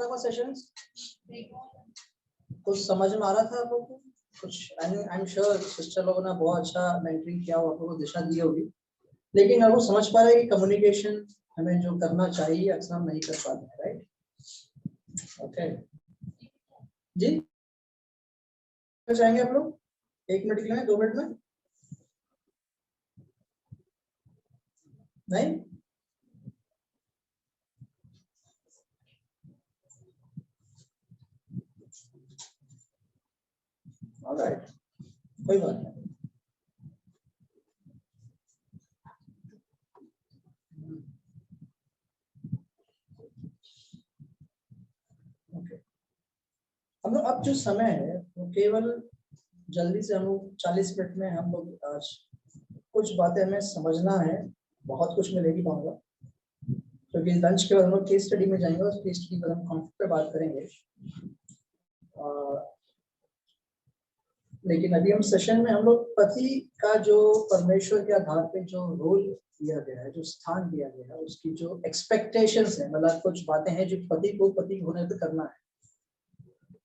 आपका सेशन? कुछ समझ में आ रहा था आप लोगों को? कुछ आई एम श्योर सिस्टर लोगों ने बहुत अच्छा मेंटरिंग किया, आप लोगों को दिशा दी होगी, लेकिन अगर वो समझ पा रहे हैं कि कम्युनिकेशन हमें जो करना चाहिए अक्सर हम नहीं कर पाते हैं, राइट? ओके जी, चाहेंगे आप लोग 1 मिनट के लिए, 2 मिनट में? नहीं? ऑलराइट, कोई बात नहीं। हम लोग अब जो समय है वो केवल जल्दी से हम लोग 40 मिनट में हम लोग आज कुछ बातें हमें समझना है, बहुत कुछ मैं ले नहीं पाऊंगा क्योंकि लंच के बाद हम लोग केस स्टडी में जाएंगे और केस स्टडी पर हम कॉन्फ्लिक्ट पे बात करेंगे। लेकिन अभी हम सेशन में हम लोग पति का जो परमेश्वर के आधार पे जो रोल दिया गया है, जो स्थान दिया गया है, उसकी जो एक्सपेक्टेशंस है, मतलब कुछ बातें हैं जो पति को पति होने पे करना है,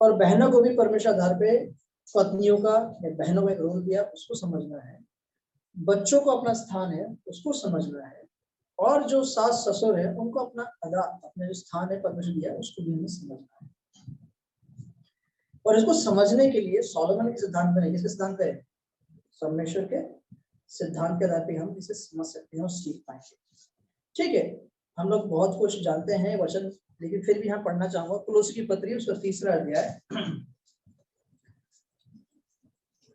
और बहनों को भी परमेश्वर आधार पे पत्नियों का या बहनों का एक रोल दिया, उसको समझना है। बच्चों को अपना स्थान है उसको समझना है, और जो सास ससुर है उनको अपना अदा, अपने जो स्थान है परमेश्वर दिया उसको भी हमें समझना है। और इसको समझने के लिए सोलोमन के सिद्धांत में, किसके सिद्धांत पे? परमेश्वर के सिद्धांत के आधार पे हम इसे समझ सकते हैं और सीख पाएंगे। ठीक है, हम लोग बहुत कुछ जानते हैं वचन, लेकिन फिर भी यहाँ पढ़ना चाहूंगा कुलोसी की पत्री, उसका 3रा अध्याय,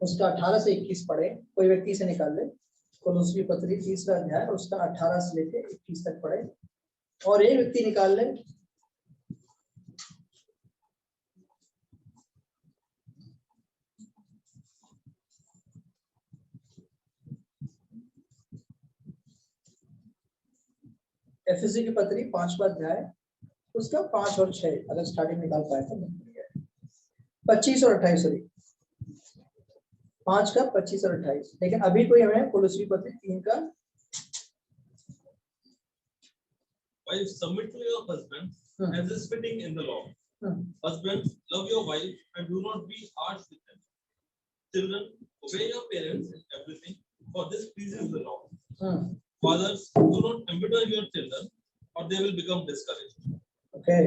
उसका 18 से 21 पढ़े। कोई व्यक्ति से निकाल ले कुलोसी की पत्री 3रा अध्याय, उसका 18 से लेके 21 तक पढ़े, और एक व्यक्ति निकाल ले एफएससी की पत्री 5वां अध्याय, उसका 5 और 6, अगर स्टार्टिंग निकाल पाए तो 25 और 28, सॉरी 5 का 25 और 28। लेकिन अभी कोई हमें कुलोसी पत्री 3 का। Wives, submit to your husbands as is fitting in the law. Husbands, love your wife and do not be harsh with them. Children, obey your parents in everything, for this pleases the Lord. Fathers, do not embitter your children, or they will become discouraged. Okay.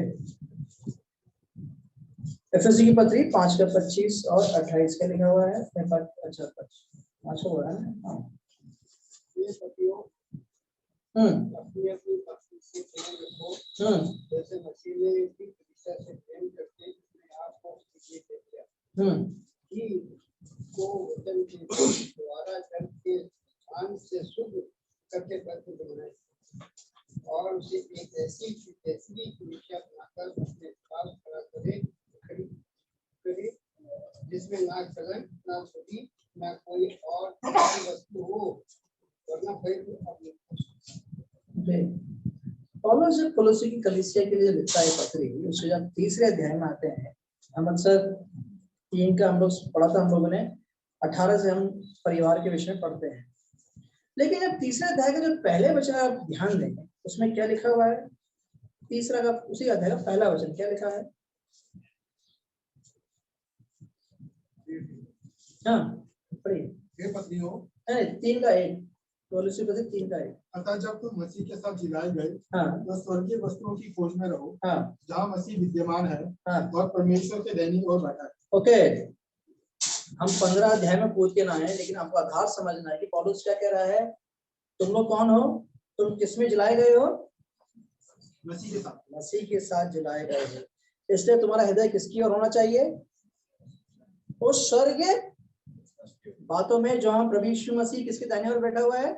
FSc की पत्री 5 का 25 और 28 का लिखा हुआ है। अच्छा 5 हो रहा है ना? ये पतियों अपनी अपनी पत्नी से प्रेम रखो, जैसे मसीह ने भी कलीसिया से प्रेम करके अपने आप को उसके लिए दे दिया कि को वचन के द्वारा जन के स्थान से शुद्ध करके परिशुद्ध बनाए, और उसे एक ऐसी कलीसिया बनाकर अपने पास खड़ा करे जिसमें ना कलंक, ना छुरी, ना कोई और वस्तु हो, वरना पौलुस जब कुलोसी की कलीसिया के लिए लिखता है पत्री, उसके जब 3रे अध्याय में आते हैं, हम अक्सर 3 का हम लोग पढ़ा था, हम लोगों ने 18 से हम परिवार के विषय में पढ़ते हैं, लेकिन जब 3रे अध्याय का जो पहले वचन आप ध्यान देंगे उसमें क्या लिखा हुआ है? 3रा का उसी अध्याय का पहला वचन क्या लिखा है? पत्नियों 3 का 1, कुलोसी पत्री 3 का 1। अतः जब तुम मसीह के साथ जिलाए गए तो स्वर्गीय वस्तुओं की खोज में रहो, जहाँ मसीह विद्यमान है और परमेश्वर के दैनिक और बैठा है। ओके, हम 15 अध्याय में कूद के ना आए, लेकिन आपको आधार समझना है कि पौलुस क्या कह रहा है। तुम लोग कौन हो? तुम किसमें जिलाए गए हो? मसीह के साथ जिलाए गए हो। इसलिए तुम्हारा हृदय किसकी ओर होना चाहिए? उस स्वर्गीय बातों में जो हम प्रभु यीशु मसीह किसके दाहिने ओर बैठा हुआ है।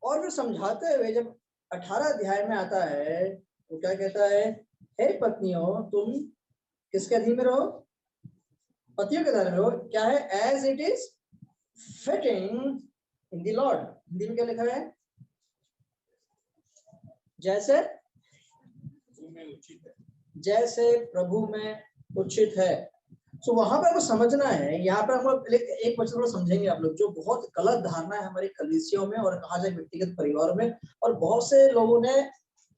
और फिर समझाते हुए जब 18 अध्याय में आता है वो क्या कहता है? हे पत्नियों, तुम किसके अधीन में रहो? पतियों के अधीन में रहो। क्या है? As it is fitting in the lord. Hindi में क्या लिखा है? जैसे प्रभु में उचित है। तो वहां पर आपको समझना है, यहाँ पर हम लोग एक वचन समझेंगे आप लोग, जो बहुत गलत धारणा है हमारी कलीसियों में और कहा जाए व्यक्तिगत परिवारों में, और बहुत से लोगों ने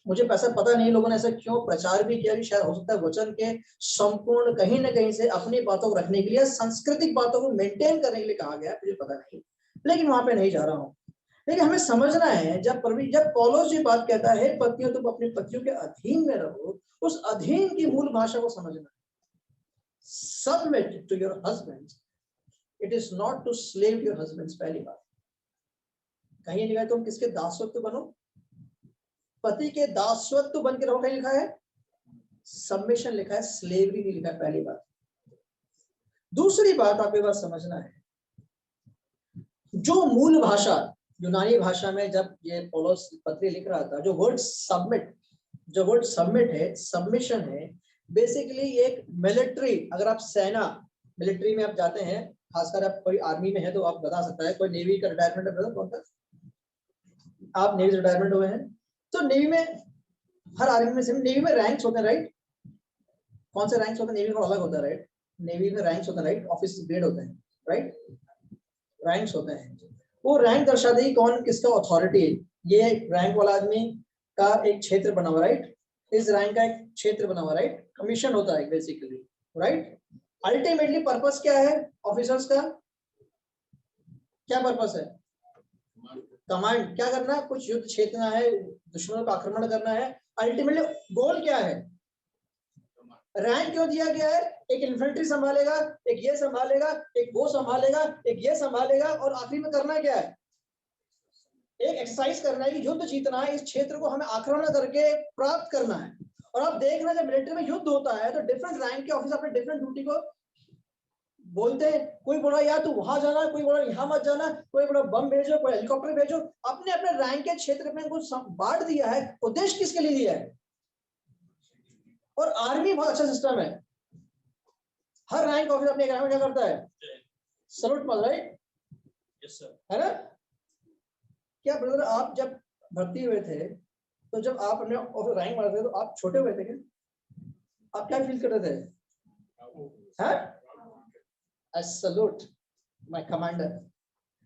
मुझे पैसा पता नहीं लोगों ने ऐसा क्यों प्रचार भी किया, शायद हो सकता है वचन के संपूर्ण कहीं ना कहीं से अपनी बातों को रखने के लिए, सांस्कृतिक बातों को मेंटेन करने के लिए कहा गया, मुझे पता नहीं, लेकिन वहां पे नहीं जा रहा हूँ। लेकिन हमें समझना है जब पौलुस ये बात कहता है पतियों तुम अपनी पतियों के अधीन में रहो, उस अधीन की मूल भाषा को समझना है। Submit to your husband, it is not to slave your husband. पहली बात, कहीं लिखा है तुम किसके दासत्व बनो, पति के दासत्व बन के रहो, कहीं लिखा है सबमिशन लिखा है, स्लेवरी नहीं लिखा है, पहली बात। दूसरी बात आपको बात समझना है, जो मूल भाषा यूनानी भाषा में जब ये पौलुस पत्री लिख रहा था, जो वर्ड सबमिट है, सबमिशन है, बेसिकली एक मिलिट्री, अगर आप सेना मिलिट्री में आप जाते हैं, खासकर आप कोई आर्मी में है तो आप बता सकता है, कोई नेवी का रिटायरमेंट है ब्रदर, कौन सा आप नेवी रिटायरमेंट हुए हैं, तो नेवी में हर आर्मी में से नेवी में रैंक्स होते हैं, राइट? कौन से रैंक्स होते हैं? नेवी में अलग होता है, राइट? नेवी में रैंक्स होते हैं, राइट? ऑफिस ग्रेड होते हैं, राइट? रैंक्स होते हैं, वो रैंक दर्शाते ही कौन किसका अथॉरिटी है। ये रैंक वाला आदमी का एक क्षेत्र बना हुआ, राइट? इस रैंक का एक क्षेत्र बना हुआ, राइट? कमीशन होता है बेसिकली, राइट? अल्टीमेटली पर्पस क्या है ऑफिसर्स का? क्या पर्पस है? कमांड। क्या करना है? कुछ युद्ध छेड़ना है, दुश्मनों का आक्रमण करना है। अल्टीमेटली गोल क्या है? रैंक क्यों दिया गया है? एक इन्फेंट्री संभालेगा, एक ये संभालेगा, एक वो संभालेगा, एक ये संभालेगा, और आखिरी में करना क्या है? एक एक्सरसाइज करना है कि युद्ध जीतना है, इस क्षेत्र को हमें आक्रमण करके प्राप्त करना है। और आप देखना जब मिलिट्री में युद्ध होता है तो डिफरेंट रैंक के ऑफिसर अपने डिफरेंट ड्यूटी को बोलते हैं। कोई बोला यार तू वहां जाना, कोई बोला यहाँ मत जाना, कोई बोला बम भेजो, कोई हेलीकॉप्टर भेजो। अपने अपने रैंक के क्षेत्र में कुछ बांट दिया है। उद्देश्य किसके लिए दिया है? और आर्मी बहुत अच्छा सिस्टम है, हर रैंक ऑफिसर अपने रैंक में क्या करता है? सैल्यूट मारता है, यस सर, है ना? क्या ब्रदर आप जब भर्ती हुए थे तो जब आप अपने ऑफिसर रैंक मारते थे तो आप छोटे हुए थे क्या? आप क्या फील कर रहे थे? I salute my commander,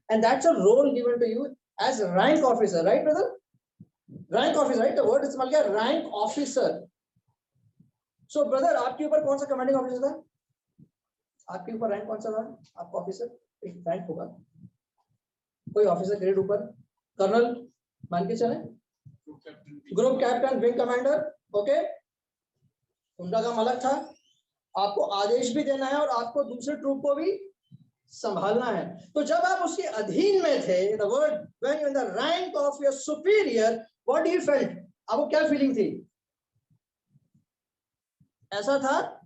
and that's a role given to you as a rank officer, right brother? Rank officer, right? The word is इस्तेमाल किया rank officer. So brother, आपके ऊपर कौन सा कमांडिंग ऑफिसर था? आपके ऊपर रैंक कौन सा था? आपका ऑफिसर एक रैंक होगा, कोई ऑफिसर ग्रेड ऊपर, कर्नल मान के चले, group captain, wing commander, okay, उनका काम अलग था। आपको आदेश भी देना है और आपको दूसरे ट्रूप को भी संभालना है। तो जब आप उसके अधीन में थे, the word when you in the rank of your superior, what do you felt? आपको क्या फीलिंग थी? ऐसा था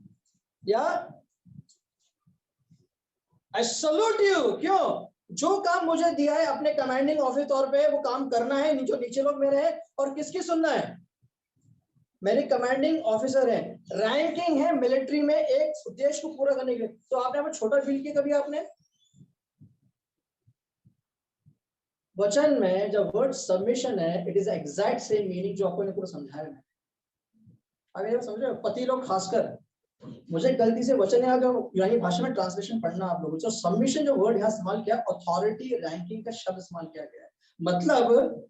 या I salute you? क्यों? जो काम मुझे दिया है अपने कमांडिंग ऑफिसर तौर पे वो काम करना है, जो नीचे लोग मेरे हैं, और किसकी सुनना है? मेरे कमांडिंग ऑफिसर है, रैंकिंग है मिलिट्री में एक उद्देश्य को पूरा करने के लिए। तो आपने हमें छोटा फील किया कभी? आपने वचन में जब वर्ड सबमिशन है, it is exact same meaning जो आपको पूरा समझाया है। अगर समझ रहे हो, पति लोग खासकर, मुझे गलती से वचन यहाँ जो यूनानी भाषा में ट्रांसलेशन पढ़ना आप लोगों को, सबमिशन जो वर्ड यहाँ इस्तेमाल किया, अथॉरिटी रैंकिंग का शब्द इस्तेमाल किया गया है। मतलब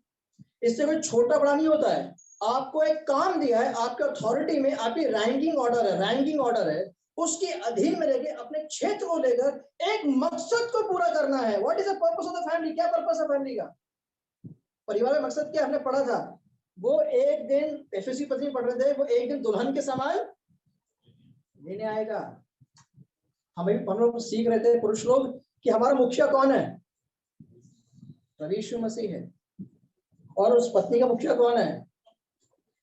इससे कोई छोटा बड़ा नहीं होता है। आपको एक काम दिया है, आपके अथॉरिटी में आपकी रैंकिंग ऑर्डर है, उसके अधीन में रहकर अपने क्षेत्र को लेकर एक मकसद को पूरा करना है। What is the purpose of the family? क्या पर्पस है फैमिली का? परिवार का मकसद क्या हमने पढ़ा था? वो एक दिन एफएससी पत्नी पढ़ रहे थे, वो एक दिन दुल्हन के समान लेने आएगा। हम भी हम सीख रहे थे पुरुष लोग कि हमारा मुखिया कौन है? प्रभु यीशु मसीह है। और उस पत्नी का मुखिया कौन है?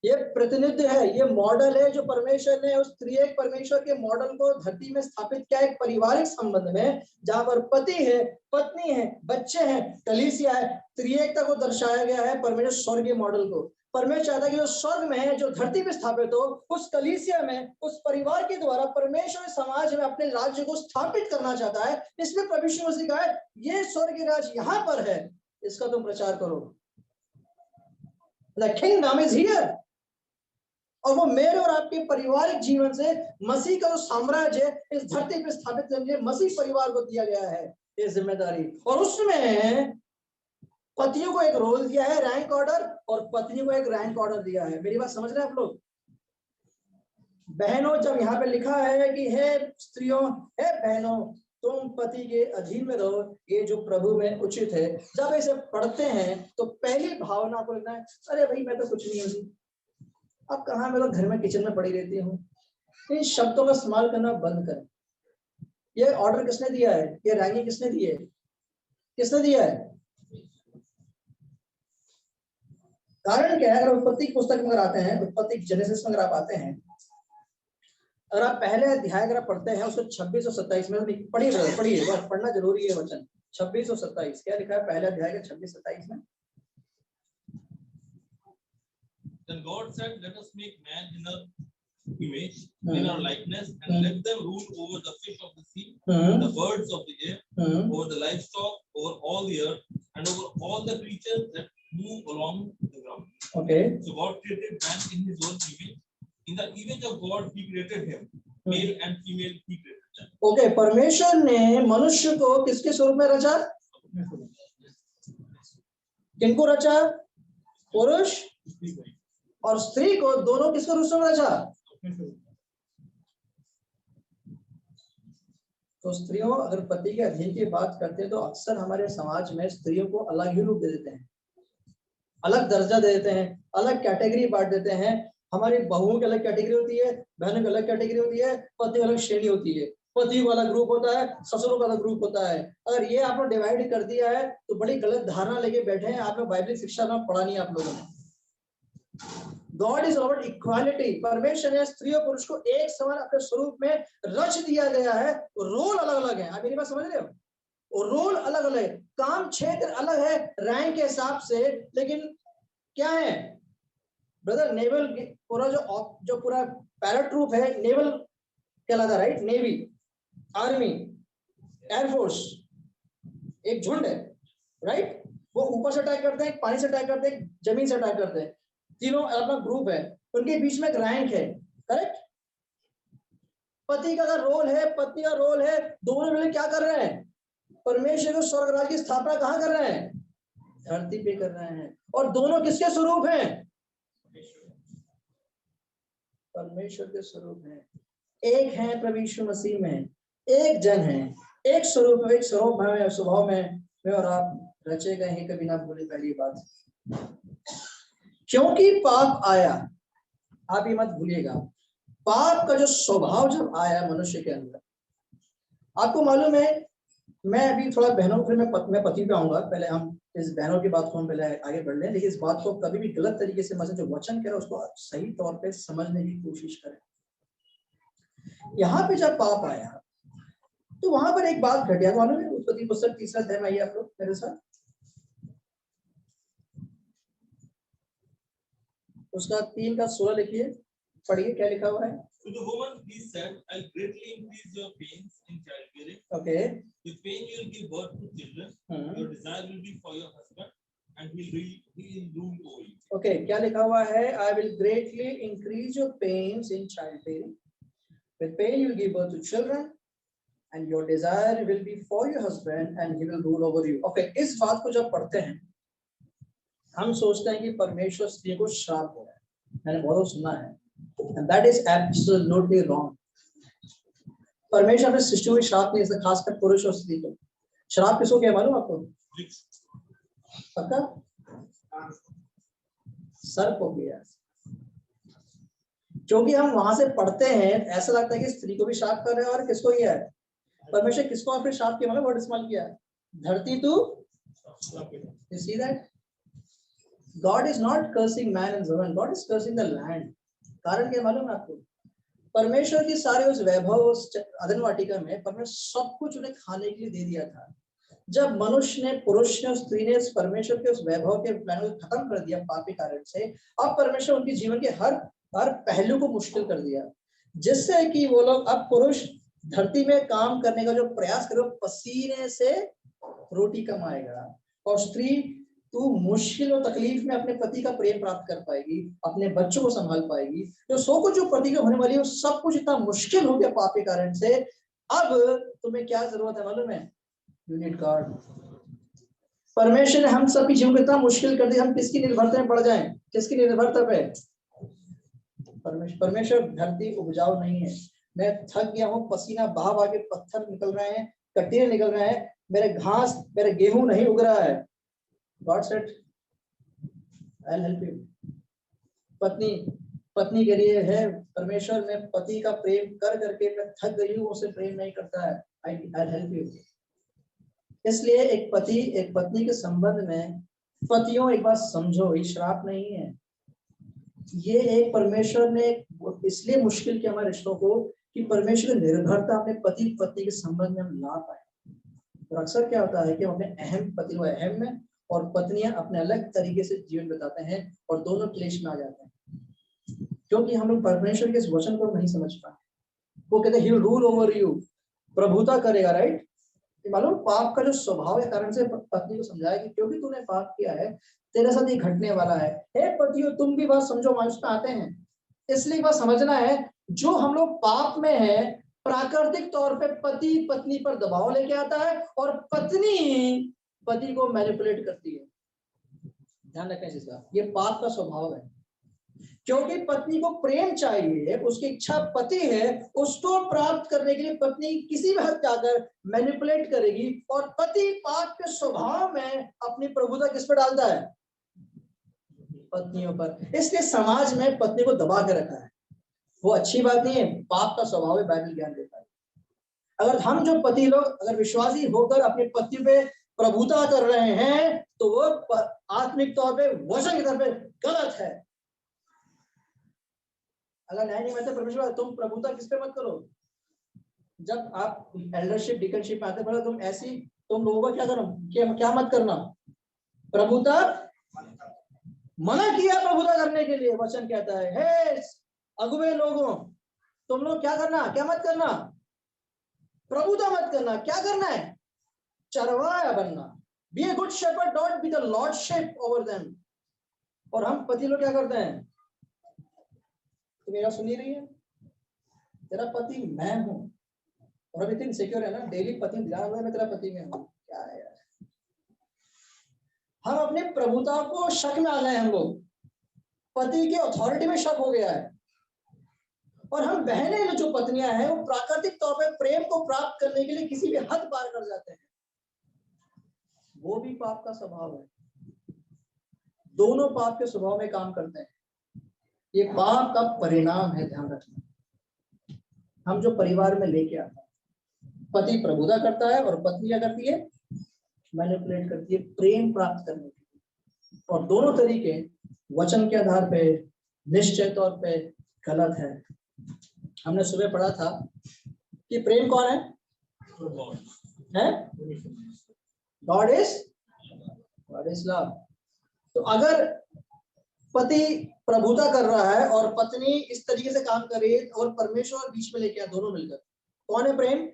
ये प्रतिनिधि है, ये मॉडल है जो परमेश्वर ने उस त्रिएक परमेश्वर के मॉडल को धरती में स्थापित किया, एक पारिवारिक संबंध में जहां पर पति है, पत्नी है, बच्चे हैं, कलीसिया है। त्रिएकता को दर्शाया गया है परमेश्वर स्वर्गीय मॉडल को। परमेश्वर चाहता है कि जो स्वर्ग में है, जो धरती पे स्थापित हो, उस कलीसिया में, उस परिवार के द्वारा परमेश्वर समाज में अपने राज्य को स्थापित करना चाहता है। इसमें प्रभु यीशु मसीह कहा है ये स्वर्गीय राज यहाँ पर है, इसका तुम प्रचार करो। The kingdom is here। और वो मेरे और आपके पारिवारिक जीवन से मसीह का जो साम्राज्य इस धरती पे स्थापित करने के लिए मसीह परिवार को दिया गया है ये जिम्मेदारी। और उसमें पतियों को एक रोल दिया है, रैंक ऑर्डर, और पत्नी को एक रैंक ऑर्डर दिया है। मेरी बात समझ रहे हैं आप लोग? बहनों, जब यहाँ पे लिखा है कि हे स्त्रियों, हे बहनों, तुम पति के अधीन में रहो, ये जो प्रभु में उचित है, जब इसे पढ़ते हैं तो पहली भावना को लगता है अरे भाई मैं तो कुछ नहीं होती, अब कहाँ, मैं तो घर में किचन में पड़ी रहती हूँ। इन शब्दों का इस्तेमाल करना बंद करें। ये ऑर्डर किसने दिया है? ये रैंकिंग किसने दी है? किसने दिया है? कारण क्या है? अगर उत्पत्ति की पुस्तक में अगर आते हैं, उत्पत्ति जेनेसिस में अगर आप आते हैं, अगर आप पहले अध्याय अगर पढ़ते हैं उसको 26 और 27 में पढ़िए, बस पढ़ना जरूरी है वचन 26 और 27। क्या लिखा है पहले अध्याय के 26-27 में? Then God said, let us make man in our image, in our likeness, and let them rule over the fish of the sea, the birds of the air, over the livestock, over all the earth, and over all the creatures that move along the ground. Okay. So God created man in his own image. In the image of God, He created him, male and female. He created them. Okay. परमेश्वर ने मनुष्य को किसके स्वरूप में रचा? किनको रचा? पुरुष और स्त्री को, दोनों किसके रूप में रचा? तो स्त्रियों, अगर पति के अधीन की बात करते हैं तो अक्सर हमारे समाज में स्त्रियों को अलग ही रूप दे देते हैं, अलग दर्जा दे देते हैं, अलग कैटेगरी बांट देते हैं। हमारी बहुओं की अलग कैटेगरी होती है, बहनों की अलग कैटेगरी होती है, पति अलग श्रेणी होती है, पति को अलग ग्रुप होता है, ससुरों का अलग ग्रुप होता है। अगर ये आपने डिवाइड कर दिया है तो बड़ी गलत धारणा लेके बैठे हैं। आपने बाइबल शिक्षा में पढ़ा नहीं आप लोगों ने। God is about equality. परमेश्वर ने स्त्री और पुरुष को एक समान अपने स्वरूप में रच दिया गया है। रोल अलग अलग है। आप मेरी बात समझ रहे हो? और रोल अलग अलग है, काम क्षेत्र अलग है रैंक के हिसाब से, लेकिन क्या है ब्रदर? नेवल पूरा जो पूरा पैराट्रूप है नेवल कहलाता, राइट? नेवी, आर्मी, एयरफोर्स एक झुंड है, राइट? वो ऊपर से अटैक करते हैं, पानी से अटैक करते हैं, जमीन से अटैक करते हैं, तीनों अपना ग्रुप है, उनके बीच में एक रैंक है, करेक्ट? पति का रोल है, पत्नी का रोल है, दोनों मिलकर क्या कर रहे हैं? परमेश्वर को स्वर्ग राज्य की स्थापना कहाँ कर रहे हैं? धरती पे कर रहे हैं। और दोनों किसके स्वरूप हैं? परमेश्वर के स्वरूप हैं। एक है प्रभु यीशु मसीह में, एक जन है, एक स्वरूप, एक स्वरूप में, स्वभाव में मैं और आप रचे गए हैं। कभी ना भूले पहली बात, क्योंकि पाप आया, आप ये मत भूलिएगा, पाप का जो स्वभाव जब आया मनुष्य के अंदर, आपको मालूम है, मैं अभी थोड़ा बहनों फिर मैं पति पे आऊंगा, पहले हम इस बहनों की बात को हम पहले आगे बढ़ लें, लेकिन इस बात को कभी भी गलत तरीके से मतलब जो वचन कह रहा है उसको सही तौर पे समझने की कोशिश करें। यहाँ पे जब पाप आया तो वहां पर एक बात घटिया, मालूम है? उत्पत्ति पुस्तक 3 अध्याय में आइए आप लोग मेरे साथ, उसका 3 का 16 लिखिए, पढ़िए क्या लिखा हुआ है। To the woman he said, I'll greatly increase your pains in childbearing. Okay. With pain you will give birth to children. Your desire will be for your husband, and he will rule over you. Okay, क्या लिखा हुआ है? I will greatly increase your pains in childbearing. With pain you will give birth to children, and your desire will be for your husband, and he will rule over you. Okay, इस बात को जब पढ़ते हैं हम सोचते हैं कि परमेश्वर स्त्री को श्राप हो रहा है। मैंने बहुत सुना है, and that is absolutely wrong. परमेश्वर ने सृष्टि को श्राप नहीं, खासकर पुरुष और स्त्री को। श्राप किसको क्या मालूम आपको? पक्का? सर्प को किया। क्योंकि हम वहां से पढ़ते हैं ऐसा लगता है कि स्त्री को भी श्राप कर रहे हैं, और किसको किया है? परमेश्वर किसको फिर श्राप किया? मतलब वर्ड इस्तेमाल किया है, धरती तू। You see that? God is not cursing man and woman, God is cursing the land. कारण क्या मालूम है आपको? परमेश्वर की सारे उस वैभव, उस अदन वाटिका में परमेश्वर सब कुछ उन्हें खाने के लिए दे दिया था। जब मनुष्य ने, पुरुष ने, स्त्री ने परमेश्वर के उस वैभव के प्लान को खत्म कर दिया पापी कारण से, अब परमेश्वर उनके जीवन के हर पहलू को मुश्किल कर दिया, जिससे कि वो लोग, अब पुरुष धरती में काम करने का जो प्रयास करे पसीने से रोटी कमाएगा, और स्त्री तू मुश्किल और तकलीफ में अपने पति का प्रेम प्राप्त कर पाएगी, अपने बच्चों को संभाल पाएगी। तो सो कुछ जो पति को होने वाली है सब कुछ इतना मुश्किल हो गया पाप के कारण से। अब तुम्हें क्या जरूरत है मालूम है? You need God. परमेश्वर ने हम सभी जीवन को इतना मुश्किल कर दिया, हम किसकी निर्भरता में पड़ जाएं? किसकी निर्भरता पे? परमेश्वर धरती उपजाऊ नहीं है। मैं थक गया हूँ, पसीना बहा बहा के पत्थर निकल रहे हैं, कटीरे निकल रहे हैं, मेरे घास मेरे गेहूं नहीं उग रहा है। God said I will help you. पत्नी के लिए है परमेश्वर में पति का प्रेम कर करके मैं थक गई हूँ, उसे प्रेम नहीं करता है, आई विल हेल्प यू। इसलिए एक पति एक पत्नी के संबंध में, पतियों एक बात समझो, ये श्राप नहीं है, ये एक परमेश्वर ने इसलिए मुश्किल किया हमारे रिश्तों को कि परमेश्वर की निर्भरता अपने पति पत्नी के संबंध में हम ला पाए। और अक्सर क्या होता है कि हम अपने अहम पति को अहम में और पत्नियां अपने अलग तरीके से जीवन बिताते हैं और दोनों क्लेश में आ जाते हैं, क्योंकि हम लोग परमेश्वर के इस वचन को नहीं समझ पाए। वो कहते हैं he will rule over you, प्रभुता करेगा, राइट। मालूम पाप का जो स्वभाव है कारण से पत्नी को समझाया कि क्योंकि तूने पाप किया है तेरे साथ ये घटने वाला है। हे पतियों तुम भी बात समझो, मायूस में आते हैं, इसलिए बात समझना है जो हम लोग पाप में है प्राकृतिक तौर पे पति पत्नी पर दबाव लेके आता है और पत्नी पति को मैनिपुलेट करती है। ध्यान रखें इसका, ये पाप का स्वभाव है, क्योंकि पत्नी को प्रेम चाहिए, उसकी इच्छा पति है, उसको प्राप्त करने के लिए पत्नी किसी भी हद जाकर मैनिपुलेट करेगी और पति पाप के स्वभाव में अपनी प्रभुता किस पर डालता है? पत्नियों पर। इसलिए समाज में पत्नी को दबा के रखा है, वो अच्छी बात नहीं है, पाप का स्वभाव है, बाइबल ज्ञान देता है। अगर हम जो पति लोग अगर विश्वासी होकर अपने पति पे प्रभुता कर रहे हैं तो वो आत्मिक तौर पे वचन की तरफ गलत है। अगर न्याय नहीं मानते परमेश्वर, तुम प्रभुता किस पे मत करो। जब आप एल्डरशिप डिकनशिप में आते पड़े तुम लोगों का क्या करो, क्या मत करना, प्रभुता मना किया प्रभुता करने के लिए। वचन कहता है हे अगुवे लोगों, तुम लोग क्या करना, क्या मत करना, प्रभुता मत करना। क्या करना है? चरवाया बनना। Be a good shepherd, not be the lordship over them. और हम पति लोग क्या करते हैं? तो मेरा सुनी रही है, तेरा पति मैं हूं, और अभी इतनी सिक्योर है ना, डेली पति ध्यान में मैं तेरा पति में हूं। क्या है यार, हम अपने प्रभुता को शक में आ गए, हम लोग पति के अथॉरिटी में शक हो गया है। और हम बहनें जो पत्नियां हैं वो प्राकृतिक तौर पे प्रेम को प्राप्त करने के लिए किसी भी हद पार कर जाते हैं, वो भी पाप का स्वभाव है। दोनों पाप के स्वभाव में काम करते हैं, ये पाप का परिणाम है, ध्यान रखना। हम जो परिवार में लेके आते हैं, पति प्रभुता करता है और पत्नी क्या करती है? मैनिपुलेट करती है प्रेम प्राप्त करने के लिए। और दोनों तरीके वचन के आधार पे निश्चय तौर पे गलत है। हमने सुबह पढ़ा था कि प्रेम कौन है? God is love. तो अगर पति प्रभुता कर रहा है और पत्नी इस तरीके से काम कर रही है और परमेश्वर बीच में लेके आए दोनों मिलकर, कौन है प्रेम?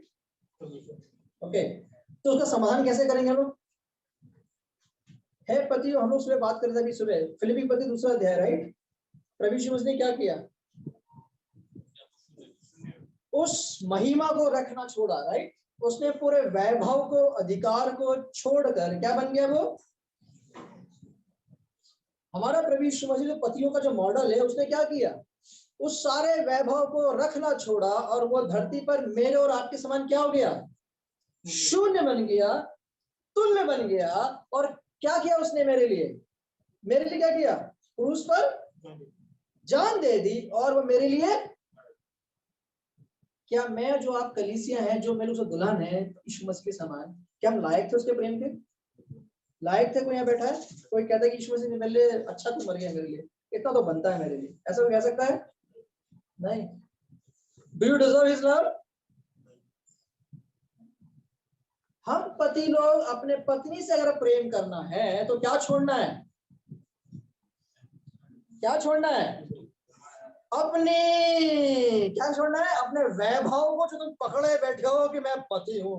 ओके, तो उसका समाधान कैसे करेंगे हम लोग? है पति, हम लोग सुबह बात कर रहे थे, सुबह फिलिप्पी पति 2 अध्याय, राइट। प्रभु यीशु मसीह ने क्या किया? उस महिमा को रखना छोड़ा, राइट। उसने पूरे वैभव को, अधिकार को छोड़कर क्या बन गया? वो हमारा प्रभु यीशु मसीह जो पतियों का जो मॉडल है, उसने क्या किया? उस सारे वैभव को रखना छोड़ा और वो धरती पर मेरे और आपके समान क्या हो गया? शून्य बन गया, तुल्य बन गया। और क्या किया उसने मेरे लिए? क्या किया? क्रूस पर जान दे दी। और वो मेरे लिए क्या, मैं जो आप कलीसिया हैं, जो मेरे उसे दुल्हन है यीशु मसीह के समान, क्या हम लायक थे उसके प्रेम के? लायक थे? कोई यहाँ बैठा है कोई कहता है कि यीशु मसीह ने मेरे लिए अच्छा तो मर गया, मेरे लिए इतना तो बनता है मेरे लिए, ऐसा कोई कह सकता है? नहीं। Do you deserve his love? हम पति लोग अपने पत्नी से अगर प्रेम करना है तो क्या छोड़ना है? क्या छोड़ना है? अपने क्या छोड़ना है? अपने वैभव को जो तुम पकड़े बैठे हो कि मैं पति हूं,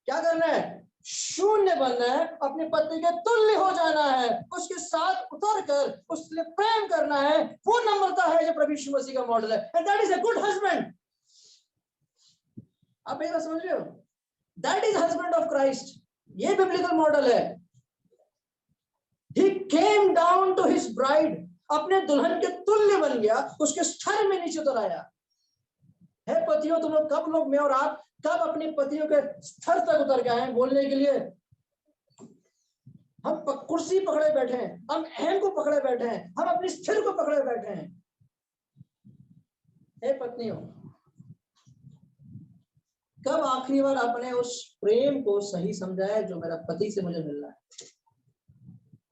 क्या करना है? शून्य बनना है, अपने पति के तुल्य हो जाना है, उसके साथ उतर कर उससे प्रेम करना है। वो नम्रता है जो प्रभु यीशु मसीह का मॉडल है, and that is a good husband. आप एक बात समझ रहे हो? That is husband of Christ. ये बिब्लिकल मॉडल है। He came down to his bride. अपने दुल्हन के तुल्य बन गया, उसके स्तर में नीचे उतर आया। है पतियों, तुम लोग कब, लोग मैं और आप कब अपने पतियों के स्तर तक उतर गए हैं बोलने के लिए? हम कुर्सी पकड़े बैठे हैं, हम अहम को पकड़े बैठे हैं, हम अपनी स्थिर को पकड़े बैठे हैं। हे पत्नियों, कब आखिरी बार आपने उस प्रेम को सही समझा है जो मेरा पति से मुझे मिलना है?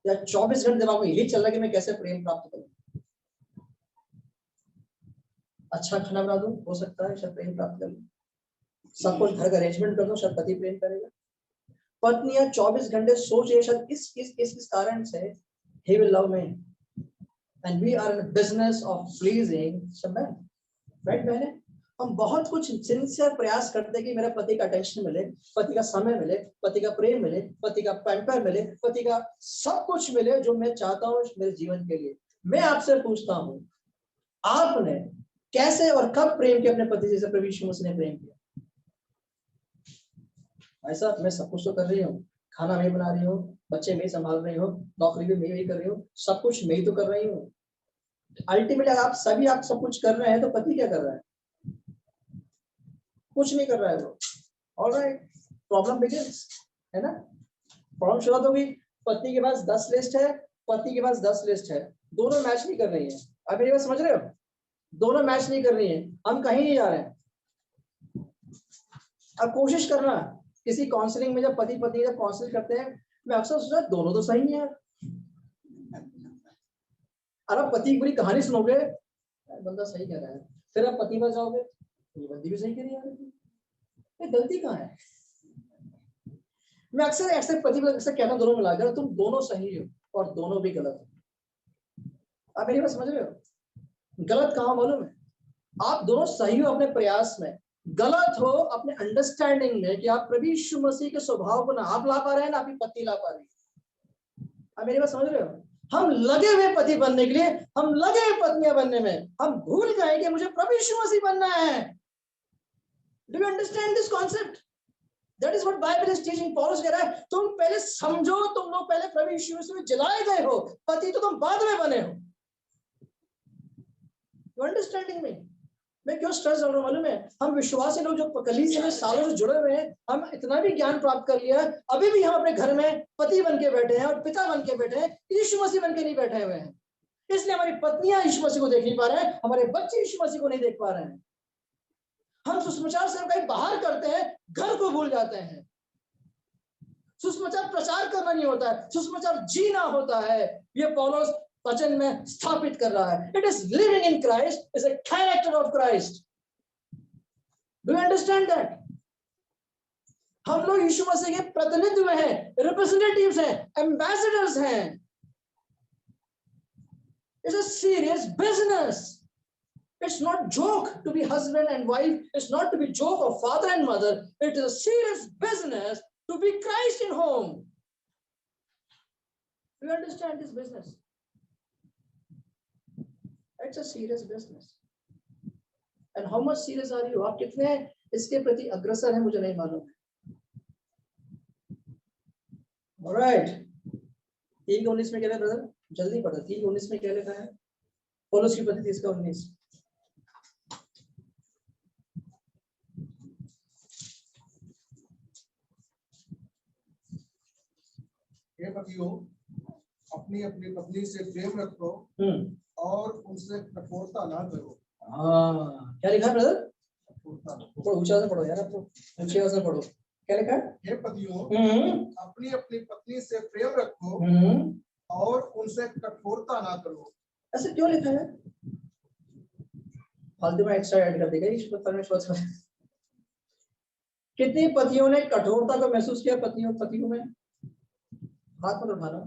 या 24 घंटे दिमाग में यही चल रहा है कि मैं कैसे प्रेम प्राप्त करूं? अच्छा खाना बना दूं, हो सकता है शायद प्रेम प्राप्त कर लूं। सब कुछ घर का अरेंजमेंट कर दूं, शायद पति प्रेम करेगा। पत्नियां 24 घंटे सोच रही है शायद इस कारण से he will love me, and we are in the business of pleasing some men, right? बहने, हम बहुत कुछ सिंसियर प्रयास करते हैं कि मेरा पति का अटेंशन मिले, पति का समय मिले, पति का प्रेम मिले, पति का पैम्पर मिले, पति का सब कुछ मिले जो मैं चाहता हूँ मेरे जीवन के लिए। मैं आपसे पूछता हूँ, आपने कैसे और कब प्रेम किया अपने पति जैसे प्रभु यीशु मसीह ने प्रेम किया? ऐसा मैं सब कुछ तो कर रही हूँ, खाना मैं बना रही हूँ, बच्चे मैं संभाल रही हूँ, नौकरी भी मैं ही कर रही हूँ, सब कुछ मैं ही तो कर रही हूँ। अल्टीमेटली आप सब कुछ कर रहे हैं तो पति क्या कर रहा है? कुछ नहीं कर रहा है वो। ऑलराइट, प्रॉब्लम बिगिंस, है ना? प्रॉब्लम शुरुआत होगी। पति के पास 10 लिस्ट है, पति के पास 10 लिस्ट है, दोनों मैच नहीं कर रही है। आप मेरी बात समझ रहे हो? दोनों मैच नहीं कर रही है, हम कहीं नहीं जा रहे हैं। अब कोशिश करना, किसी काउंसलिंग में जब पति पत्नी जब काउंसिल करते हैं, मैं अक्सर सोचता हूं दोनों तो सही है। अरे पति की पूरी कहानी सुनोगे, बंदा सही कह रहा है, फिर आप पति पर जाओगे, ये बंदी भी सही कह रही है, ये गलती कहाँ है? मैं अक्सर ऐसे पति पर अक्सर कहना दोनों मिलाकर, तुम दोनों सही हो और दोनों भी गलत हो। आप मेरी बात समझ रहे हो? गलत कहाँ मालूम है? आप दोनों सही हो अपने प्रयास में, गलत हो अपने अंडरस्टैंडिंग में कि आप प्रभु यीशु मसीह के स्वभाव को ना आप ला पा रहे हैं ना आपकी पत्नी ला पा रही है। आप मेरी बात समझ रहे हो? हम लगे हुए पति बनने के लिए, हम लगे हुए पत्नियां बनने में, हम भूल गए कि मुझे प्रभु यीशु मसीह बनना है। Do you understand this concept? That is what Bible is teaching. पौलुस कह रहा है तुम पहले समझो, तुम लोग पहले प्रभु यीशु मसीह में जलाए गए हो, पति तो तुम बाद में बने हो। You understanding me? मैं क्यों स्ट्रेस कर रहा हूं मालूम है? हम विश्वासी लोग जो कलीसिया में सालों से जुड़े हुए हैं, हम इतना भी ज्ञान प्राप्त कर लिया है, अभी भी हम अपने घर में पति बन के बैठे हैं और पिता बन के बैठे हैं, यीशु मसीह बन के नहीं बैठे हुए हैं। इसलिए हमारी पत्नियां यीशु मसीह को देख नहीं पा रहे हैं, हमारे बच्चे यीशु मसीह को नहीं देख पा रहे हैं। हम सुसमाचार से कहीं बाहर करते हैं, घर को भूल जाते हैं। सुसमाचार प्रचार करना नहीं होता है, सुसमाचार जीना होता है। ये पौलुस वचन में स्थापित कर रहा है। It is living in Christ, is a character of Christ. Do you understand that? हम लोग यीशु मसीह के प्रतिनिधि हैं, रिप्रेजेंटेटिव्स हैं, एम्बेसडर्स हैं। It's a serious business. It's not joke to be husband and wife. It's not to be joke of father and mother. It is a serious business to be Christ in home. Do you understand this business? It's a serious business. And how much serious are you? आप कितने इसके प्रति अग्रसर हैं मुझे नहीं मालूम है। Alright. 3:19 में क्या लिखा है ब्रदर? जल्दी पढ़ो। 3:19 में क्या लिखा है? पौलुस की पत्री 3:19। हे पतियों, अपनी अपनी पत्नी से प्रेम रखो और उनसे कठोरता ना करो। हाँ, क्या लिखा है ब्रदर? कठोरता। ऊंचा से पढ़ो यार, आप ऊंचे आवाज से पढ़ो। क्या लिखा है? हे पतियों, अपनी अपनी पत्नी से प्रेम रखो और उनसे कठोरता ना करो। ऐसे क्यों लिखा है? फालतू में एक्स्ट्रा ऐड कर देगा ईश्वर परमेश्वर। कितनी पतियों ने कठोरता को महसूस किया पतियों में? हाथ पर उठाना।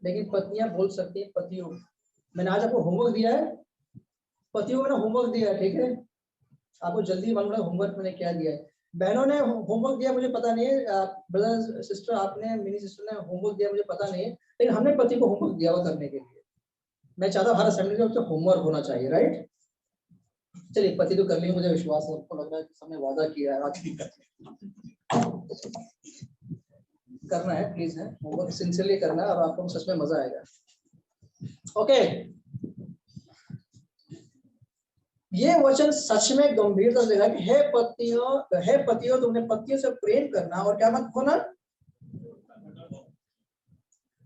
लेकिन पत्नियां बोल सकती हैं पतियों, मैंने आज आपको होमवर्क दिया है, पतियों मैंने होमवर्क दिया है, ठीक है? आपको जल्दी मालूम है होमवर्क मैंने क्या दिया है। बहनों ने होमवर्क दिया मुझे पता नहीं है, ब्रदर सिस्टर आपने, मेरी सिस्टर ने होमवर्क दिया मुझे पता नहीं है, लेकिन हमने पति को होमवर्क दिया हुआ करने के लिए। मैं चाहता हूँ हर असेंबली में होमवर्क होना चाहिए, राइट? चलिए, पति तो कर लेंगे, मुझे विश्वास है, आपको लग रहा है कि हमने वादा किया है। करना है प्लीज, है होमवर्क सिंसियरली करना है और आपको सच में मजा आएगा। ओके, ये वचन सच में गंभीरता से देखा कि हे पतियों तुमने पत्नियों से प्रेम करना और क्या मत खोना।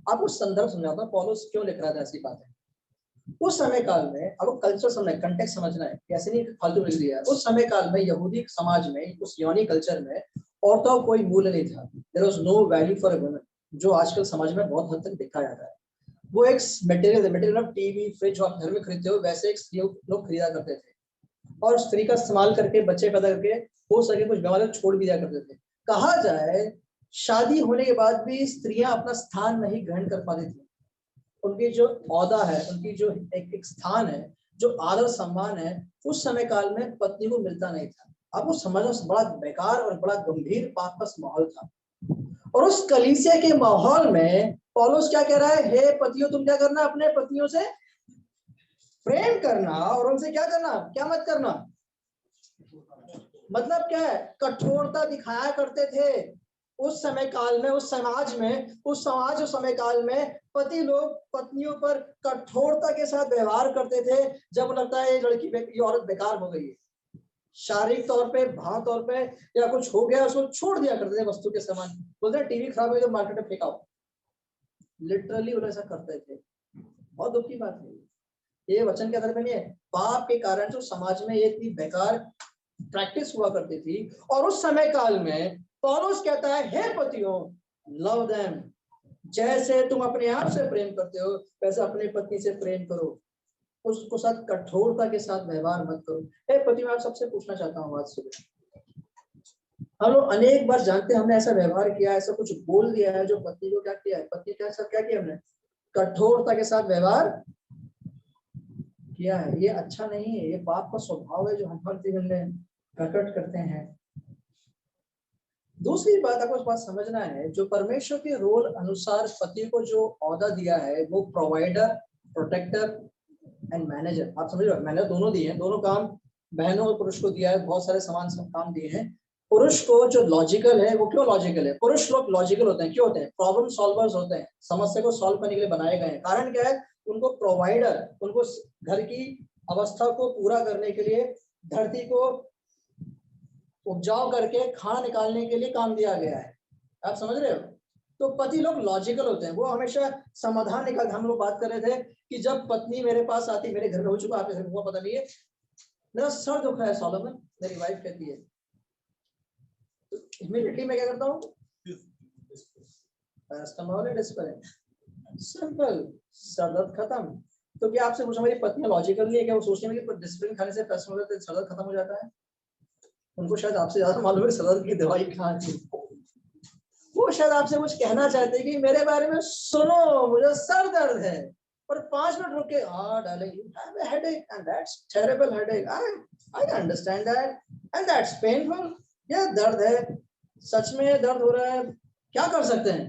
आपको संदर्भ समझाता हूं पौलुस क्यों लिख रहा था ऐसी बातें। उस समय काल में, आपको कल्चर समझना है, कंटेक्स्ट समझना है, कैसे नहीं फालतू लिख दिया। उस समय काल में यहूदी समाज में, उस यौनी कल्चर में औरतों का कोई मूल्य नहीं था। There was no value for women, जो आजकल समाज में बहुत हद तक देखा जाता है। वो एक मटेरियल ऑफ टीवी फ्रिज जो आप घर में खरीदते हो, वैसे एक स्त्री लोग खरीदा करते थे और स्त्री का इस्तेमाल करके बच्चे पैदा करके हो सके कुछ बीमारी छोड़ भी दिया करते थे। कहा जाए शादी होने के बाद भी स्त्रियां अपना स्थान नहीं ग्रहण कर पाती थी। उनकी जो औहदा है, उनकी जो एक स्थान है, जो आदर सम्मान है, उस समय काल में पत्नी को मिलता नहीं था। आपको समझना बड़ा बेकार और बड़ा गंभीर पापस माहौल था। और उस कलीसिया के माहौल में पौलुस क्या कह रहा है, हे पतियों तुम क्या करना, अपने पत्नियों से प्रेम करना और उनसे क्या करना, क्या मत करना। मतलब क्या है, कठोरता दिखाया करते थे उस समय काल में, उस समय काल में पति लोग पत्नियों पर कठोरता के साथ व्यवहार करते थे। जब लगता है ये औरत बेकार हो गई है, शारीरिक तौर पे, भाव तौर पे या कुछ हो गया, उसको छोड़ दिया करते थे वस्तु के समान। बोलते हैं टीवी खराब हो गई तो मार्केट में फेंकाओ, लिटरली वो ऐसा करते थे। बहुत दुख की बात है, ये वचन के आधार में नहीं है, पाप के कारण जो समाज में ये इतनी बेकार प्रैक्टिस हुआ करती थी। और उस समय काल में पौलुस कहता है, हे पतियों लव देम, जैसे तुम अपने आप से प्रेम करते हो वैसे अपनी पत्नी से प्रेम करो, उसको साथ कठोरता के साथ व्यवहार मत करो। हे पति, मैं आप सबसे पूछना चाहता हूँ आज सुबह, हम लोग अनेक बार जानते हैं हमने ऐसा व्यवहार किया, ऐसा कुछ बोल दिया है जो पत्नी को क्या किया है, पत्नी के साथ क्या किया हमने, कठोरता के साथ व्यवहार किया है। ये अच्छा नहीं है, ये पाप का स्वभाव है जो हम हर जीवन में प्रकट करते हैं। दूसरी बात आपको इस बात समझना है, जो परमेश्वर के रोल अनुसार पति को जो औहदा दिया है वो प्रोवाइडर, प्रोटेक्टर एंड मैनेजर। आप समझ रहे हो, मैंने दोनों दिए हैं, दोनों काम बहनों और पुरुष को दिया है, बहुत सारे समान काम दिए हैं। पुरुष को जो लॉजिकल है, वो क्यों लॉजिकल है, पुरुष लोग लॉजिकल होते हैं, क्यों होते हैं, प्रॉब्लम सॉल्वर्स होते हैं, समस्या को सॉल्व करने के लिए बनाए गए हैं। कारण क्या है, उनको प्रोवाइडर, उनको घर की अवस्था को पूरा करने के लिए, धरती को उपजाऊ करके खाना निकालने के लिए काम दिया गया है। आप समझ रहे हो, तो पति लोग लॉजिकल होते हैं, वो हमेशा समाधान निकाल। हम लोग बात कर रहे थे कि जब पत्नी मेरे पास आती, मेरे घर में हो चुका, आपके घर में हुआ पता नहीं है, मेरा सर दुख है सोलोमन, मेरी वाइफ कहती है, तो इमीडिएटली मैं क्या करता हूँ, सिंपल, सर दर्द खत्म। तो क्या आपसे पूछा, मेरी पत्नी लॉजिकल नहीं है क्या, वो सोचने में कि डिस्प्लिन खाने से सर दर्द खत्म हो जाता है? उनको शायद आपसे ज्यादा मालूम है सर दर्द की दवाई कहाँ थी। वो शायद आपसे कुछ कहना चाहते हैं कि मेरे बारे में सुनो, मुझे सर दर्द है, और 5 मिनट रुक के, हाँ darling you have a headache and that's terrible headache, I can understand that and that's painful. ये दर्द है, सच में दर्द हो रहा है, क्या कर सकते हैं?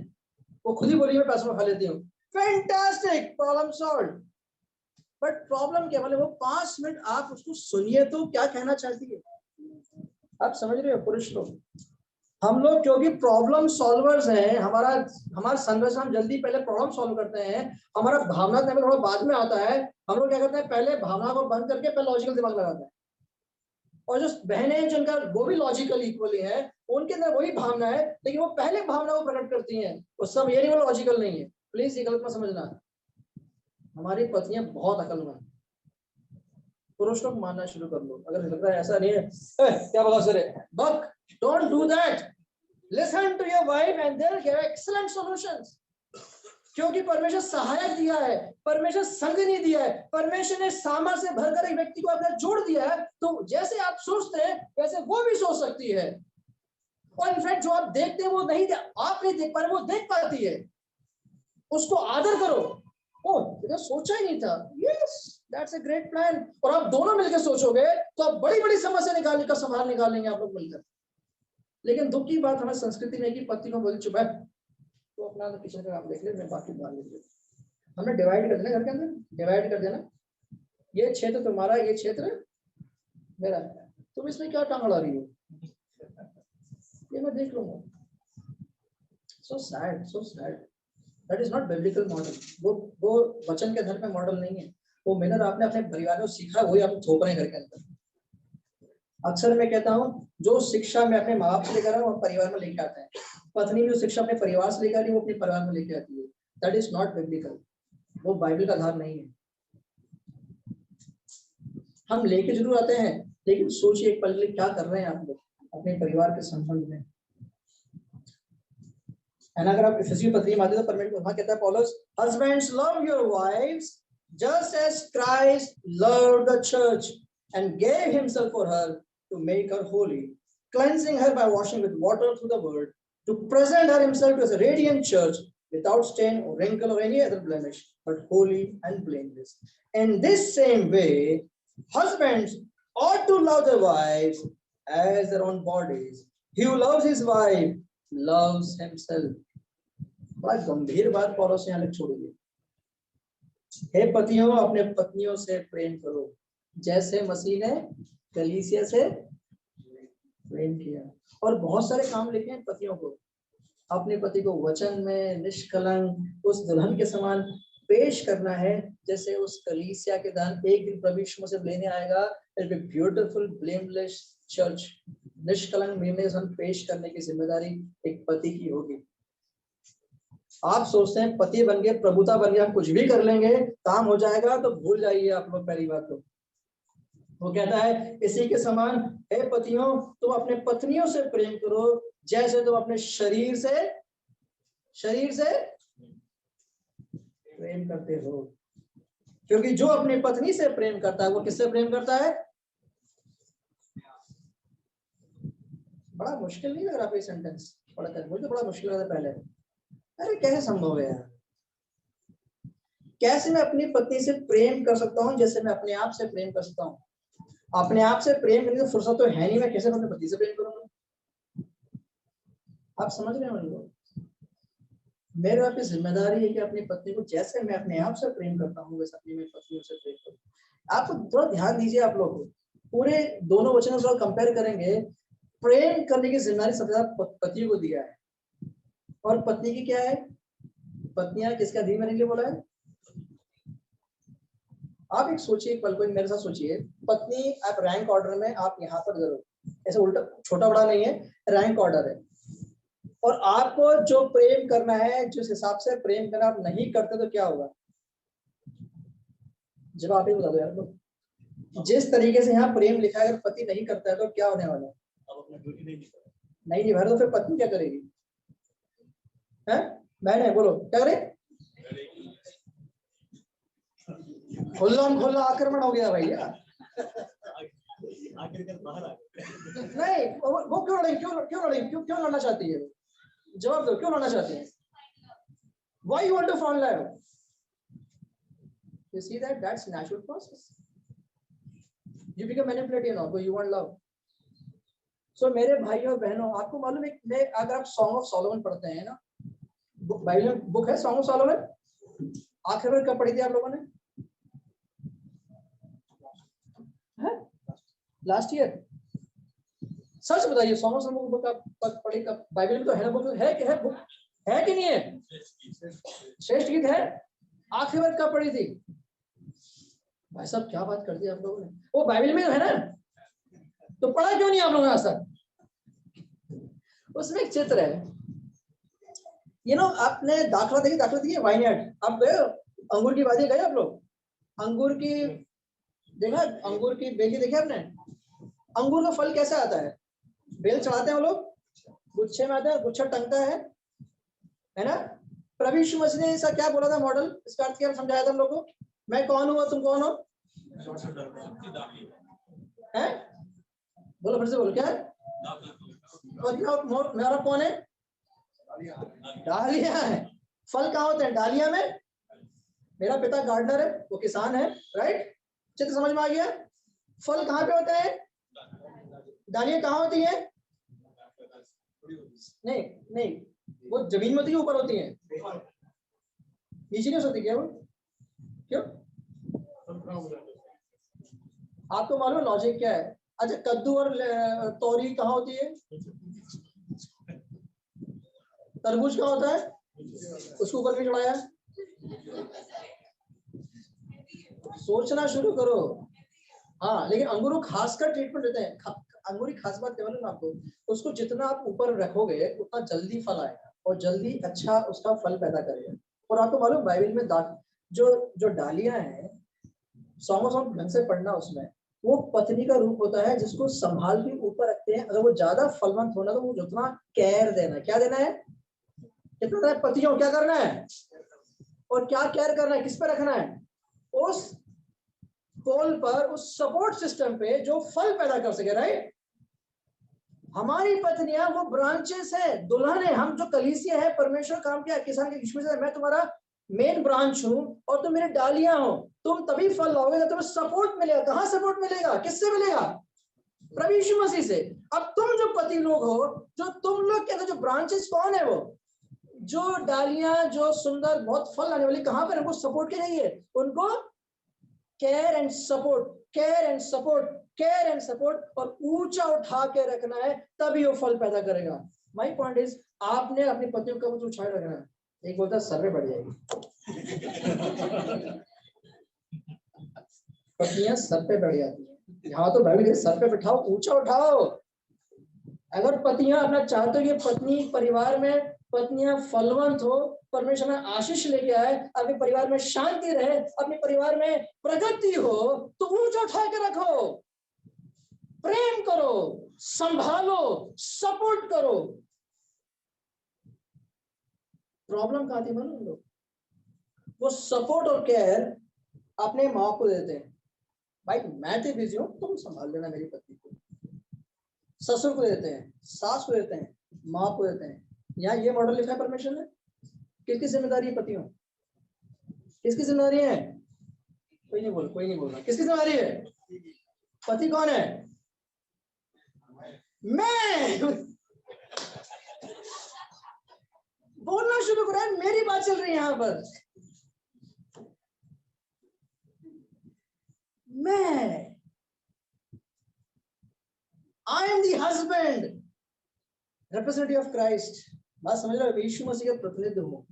वो खुद ही बोली मैं पैसों में खा लेती हूँ, fantastic, problem solve. But problem क्या, मतलब वो 5 मिनट आप उसको सुनिए तो क्या कहना चाहती है। आप समझ रहे हो, पुरुष लोग, हम लोग क्योंकि प्रॉब्लम सॉल्वर्स हैं, हमारा संघर्ष, हम जल्दी पहले प्रॉब्लम सॉल्व करते हैं, हमारा भावनात्मक थोड़ा बाद में आता है। हम लोग क्या करते हैं, पहले भावना को बंद करके पहले लॉजिकल दिमाग लगाते हैं। और जो बहनें जिनका वो भी लॉजिकल इक्वली है, उनके अंदर वही भावना है, लेकिन वो पहले भावना को प्रकट करती हैं, वो सब ये नहीं, वो लॉजिकल नहीं है। प्लीज ये गलत मत समझना, हमारी पत्नियां बहुत अकलमंद। पुरुष लोग मानना शुरू कर लो, अगर लग रहा है ऐसा नहीं है, क्या बोला sir, buck, don't do that, listen to your wife and they will give excellent solutions. क्योंकि परमेश्वर सहायक दिया है, परमेश्वर संग नहीं दिया है, परमेश्वर ने सामर्थ्य से भरकर एक व्यक्ति को अपना जोड़ दिया है। तो जैसे आप सोचते हैं वैसे वो भी सोच सकती है, और इनफैक्ट जो आप देखते हैं वो नहीं, आप नहीं देख पा रहे, वो देख पाती है। उसको आदर करो, ओह सोचा ही नहीं था, yes that's a great plan. और आप दोनों मिलकर सोचोगे तो आप बड़ी बड़ी समस्या निकालने का समाधान निकालेंगे आप लोग मिलकर। लेकिन दुख की बात हमारी संस्कृति में कि पति को बोल चुप है, तो अपना किचन का काम देख ले, मैं बाकी बाहर देख लेता। हमने डिवाइड कर देना, घर के अंदर डिवाइड कर देना, ये क्षेत्र तुम्हारा, ये क्षेत्र मेरा, तुम इसमें क्या टांग अड़ा रही हो, ये मैं देख लूंगा। So sad, so sad. That is not biblical model. वो वचन के धर्म में मॉडल नहीं है. वो मैंने आपने अपने परिवार में सीखा, वही आप थोप रहे हैं घर के अंदर. अक्सर मैं कहता हूँ जो शिक्षा मैं अपने माँ बाप से लेकर आया वो परिवार में लेके आता है. पत्नी भी जो शिक्षा अपने परिवार से लेकर आती है वो अपने परिवार में लेके आती है. That is not biblical. वो बाइबल का आधार नहीं है. हम लेके जरूर आते हैं, लेकिन सोचिए एक पल के लिए क्या कर रहे हैं आप लोग अपने परिवार के संबंध में. अगर आप इफिसी पत्री माध्यम से परमेश्वर वहां कहता है पौलुस, husbands love your wives just as Christ loved the church and gave himself for her to make her holy, cleansing her by washing with water through the word, to present her himself as a radiant church without stain or wrinkle or any other blemish, but holy and blameless. In this same way, husbands ought to love their wives as their own bodies. He who loves his wife loves himself. बड़ा गंभीर बात पौलुस यहाँ लिख छोड़ी है. हे पतियों अपने पत्नियों से प्रेम करो जैसे मसीह ने कलीसिया से प्रेम किया. और बहुत सारे काम लिखे हैं पतियों को. अपने पति को वचन में निष्कलंक उस दुल्हन के समान पेश करना है जैसे उस कलीसिया के दान एक दिन प्रभु यीशु मसीह लेने आएगा. ब्यूटीफुल ब्लेमलेस चर्च, निष्कलंक मेमने पेश करने की जिम्मेदारी एक पति की होगी. आप सोचते हैं पति बन गए, प्रभुता बन गया, हम कुछ भी कर लेंगे, काम हो जाएगा, तो भूल जाइए आप लोग पहली बात तो. वो कहता है इसी के समान हे पतियों तुम अपने पत्नियों से प्रेम करो जैसे तुम अपने शरीर से प्रेम करते हो. क्योंकि जो अपनी पत्नी से प्रेम करता है वो किससे प्रेम करता है. बड़ा मुश्किल नहीं लग रहा ये सेंटेंस पढ़कर? मुझे बड़ा मुश्किल लगा था पहले. अरे कैसे संभव है यार? कैसे मैं अपनी पत्नी से प्रेम कर सकता हूँ जैसे मैं अपने आप से प्रेम कर सकता हूँ? अपने आप से प्रेम करने की फुर्सत तो है नहीं, मैं कैसे अपनी पत्नी से प्रेम करूंगा? आप समझ रहे हो? मेरे आपकी जिम्मेदारी है कि अपनी पत्नी को जैसे मैं अपने आप से प्रेम करता हूँ वैसे अपनी मेरी पत्नी से प्रेम करूँ. आप थोड़ा ध्यान दीजिए. आप लोग पूरे दोनों वचनों से कंपेयर करेंगे. प्रेम करने की जिम्मेदारी सबसे ज्यादा पति को दिया है. और पत्नी की क्या है? पत्नियां किसका अधीन बनने के लिए बोला है? आप एक सोचिए, पल को मेरे साथ सोचिए. पत्नी आप रैंक ऑर्डर में आप यहाँ पर जरूर, ऐसे उल्टा छोटा बड़ा नहीं है, रैंक ऑर्डर है. और आपको जो प्रेम करना है, जिस हिसाब से प्रेम करना आप नहीं करते तो क्या होगा? जब आप ही बता दो यार. तो जिस तरीके से यहाँ प्रेम लिखा है अगर पति नहीं करता है तो क्या होने वाला है? नहीं निभा तो फिर पत्नी क्या करेगी? है बहने बोलो क्या करे? खुल्ला आक्रमण हो गया भैया. नहीं वो क्यों लड़ेगी? क्यों लड़ना चाहती है? जवाब दो, क्यों लड़ना चाहती है? Why you want to fall in love? You see that's natural process. You become manipulative now, but you want love. So मेरे भाइयों बहनों, आपको मालूम है अगर आप सॉन्ग ऑफ सोलोमन पढ़ते हैं ना, बाइबल में बुक है सॉन्ग ऑफ सोलोमन, आखिर में कब पढ़ी थी आप लोगों ने? Last year. सच बताइए सॉन्ग ऑफ सोलोमन बुक आप पढ़ी कब? बाइबल में तो है ना बुक, है बुक है कि नहीं है? श्रेष्ठ गीत है. आखिर में कब पढ़ी थी? भाई साहब क्या बात कर दी आप लोगों ने. वो बाइबल में है ना, तो पढ़ा क्यों नहीं आप लोगों ने आज तक? उसमें एक चित्र है. आपने दाखला देखिए वाइनयार्ड. आप गए अंगूर की वादी? गए आप लोग? अंगूर की देखा? अंगूर की बेली देखी आपने? अंगूर का फल कैसा आता है? बेल चढ़ाते हैं वो लोग, गुच्छे में आता है, गुच्छा टंगता है ना? प्रभु यीशु मसीह ने ऐसा क्या बोला था मॉडल? इसका अर्थ क्या समझाया था हम लोग को? मैं कौन हूँ, तुम कौन हो? हैं? बोलो फिर से बोलो, क्या है? मेरा कौन है? डालिया है. फल कहाँ होते हैं? डालिया में. मेरा पिता गार्डनर है, वो किसान है. राइट? चित्र समझ में आ गया? फल कहाँ पे होते हैं? डालियां कहाँ होती है? नहीं वो जमीन में होती है, ऊपर होती है, नीचे नहीं होती क्या? वो क्यों? आपको मालूम है लॉजिक क्या है? अच्छा कद्दू और तोरी कहाँ होती है? तरबूज क्या होता है, उसको ऊपर भी चढ़ाया। सोचना शुरू करो। हाँ, लेकिन अंगूर को खासकर ट्रीटमेंट देते हैं। अंगूर की खास बात क्या मालूम आपको, उसको जितना आप ऊपर रखोगे उतना जल्दी फल आएगा और जल्दी अच्छा उसका फल पैदा करेगा। और आपको मालूम बाइबल में जो डालियां हैं, सॉन्ग ढंग से पढ़ना, उसमें वो पत्नी का रूप होता है जिसको संभाल के ऊपर रखते हैं। अगर वो ज्यादा फलवंत होना तो वो जितना केयर देना है, क्या देना है, कितना पतियों क्या करना है, और क्या केयर करना है, किस पे रखना है, उस पोल पर, उस सपोर्ट सिस्टम पे जो फल पैदा कर सके। राइट, हमारी पत्नियां वो ब्रांचेस है, दुल्हन है। हम जो कलीसिया है, परमेश्वर काम किया किसान के यीशु से, मैं तुम्हारा मेन ब्रांच हूं और तुम मेरी डालियां हो। तुम तभी फल लाओगे जब तुम्हें सपोर्ट मिलेगा। कहां सपोर्ट मिलेगा, किससे मिलेगा, प्रभु यीशु मसीह से। अब तुम जो पति लोग हो, जो तुम लोग कहते, जो ब्रांचेस कौन है, वो जो डालियां जो सुंदर बहुत फल लाने वाली, कहां पर उनको सपोर्ट के चाहिए, उनको care and support, care and support, care and support, और ऊंचा उठा के रखना है, तभी वो फल पैदा करेगा। माय पॉइंट इज, आपने अपनी पतियों का कुछ उछाल रखना है। एक बोलता सर पे बढ़ जाएगी, पत्नियां सर पे बढ़ जाती है। यहाँ तो भाई सर पे बिठाओ, ऊंचा उठाओ। अगर पतियां अपना चाहते हो कि पत्नी परिवार में पत्नियां फलवंत हो, परमेश्वर में आशीष लेके आए, अपने परिवार में शांति रहे, अपने परिवार में प्रगति हो, तो ऊंचा उठा के रखो, प्रेम करो, संभालो, सपोर्ट करो। प्रॉब्लम कहां थी मालूम लोग, वो सपोर्ट और केयर अपने माँ को देते हैं। भाई मैं तो बिजी हूं, तुम संभाल लेना मेरी पत्नी को। ससुर को देते हैं, सास को देते हैं, माँ को देते हैं। यहाँ ये मॉडल लिखा है परमेश्वर ने। किसकी जिम्मेदारी है पतियों, किसकी जिम्मेदारी है, कोई नहीं बोल रहा, किसकी जिम्मेदारी है, पति कौन है, मैं। बोलना शुरू करो, मेरी बात चल रही है यहाँ पर। मैं, I am the husband, representative of Christ। बात समझ रहे हो, यीशु मसीह का प्रतिनिधि हूँ।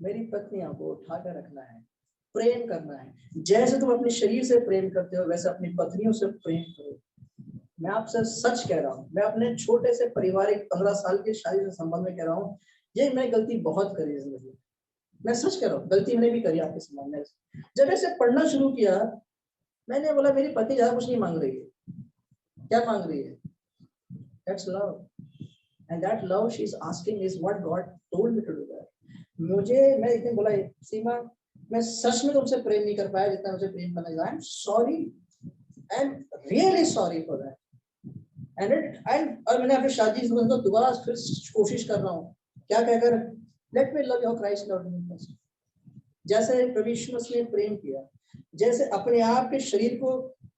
मेरी पत्नियों को उठा कर रखना है, प्रेम करना है। जैसे तुम अपने शरीर से प्रेम करते हो, वैसे अपनी पत्नियों से प्रेम करो। मैं आपसे सच कह रहा हूँ, मैं अपने छोटे से पारिवारिक 15 साल के शादी से संबंध में कह रहा हूँ, ये मैं गलती बहुत करी जिंदगी। मैं सच कह रहा हूँ, गलती मैंने भी करी आपके संबंध में। जब ऐसे पढ़ना शुरू किया, मैंने बोला मेरी पत्नी ज्यादा कुछ नहीं मांग रही है। क्या मांग रही है? That's love, and that love she is asking is what God told me to do that। मैं एक दिन बोला, सीमा मैं सच में तुमसे प्रेम नहीं कर पाया जितना मुझे प्रेम करना चाहिए। I am sorry, I am really sorry for that। और मैंने अपनी शादी से दोबारा फिर कोशिश कर रहा हूँ, क्या कहकर, let me love your Christ loved me first। जैसे प्रभु यीशु मसीह ने प्रेम किया, जैसे अपने आप के शरीर को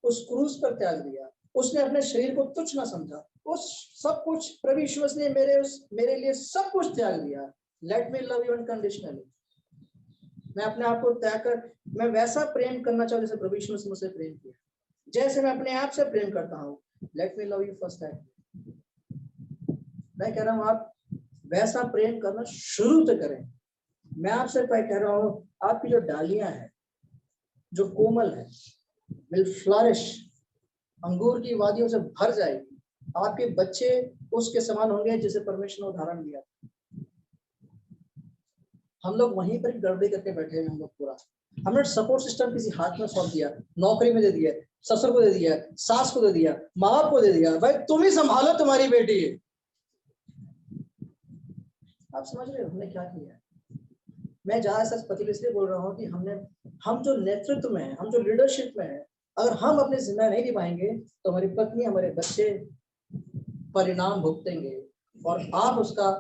उस क्रूस पर त्याग दिया, उसने अपने शरीर को तुच्छ ना समझा, उस सब कुछ प्रभु यीशु मसीह ने मेरे लिए सब कुछ त्याग दिया। Let me love you unconditionally. मैं अपने आप को त्याग कर मैं वैसा प्रेम करना चाहूँ जैसे प्रभु यीशु मसीह मुझसे प्रेम किया, जैसे मैं अपने आप से प्रेम करता हूँ। Let me love you first time. मैं कह रहा हूँ आप वैसा प्रेम करना शुरू तो करें। मैं आपसे कह रहा हूँ, आपकी जो डालियां हैं जो कोमल है, विल फ्लरिश, अंगूर की वादियों से भर जाएगी। आपके बच्चे उसके समान होंगे जिसे परमेश्वर ने उदाहरण दिया। हम लोग वहीं पर गड़बड़ी करके बैठे हैं। हम लोग पूरा हमने सपोर्ट सिस्टम किसी हाथ में सौंप दिया, नौकरी में दे दिया, ससुर को दे दिया, सास को दे दिया, माँ बाप को दे दिया, भाई तुम ही संभालो, तुम्हारी बेटी है। आप समझ रहे हो हमने क्या किया? मैं ज्यादा सच पति इसलिए बोल रहा हूँ कि हम जो नेतृत्व में है, हम जो लीडरशिप में है, अगर हम अपने जिम्मेदारी नहीं निभाएंगे तो हमारी पत्नी, हमारे बच्चे परिणाम भुगतेंगे और आप उसका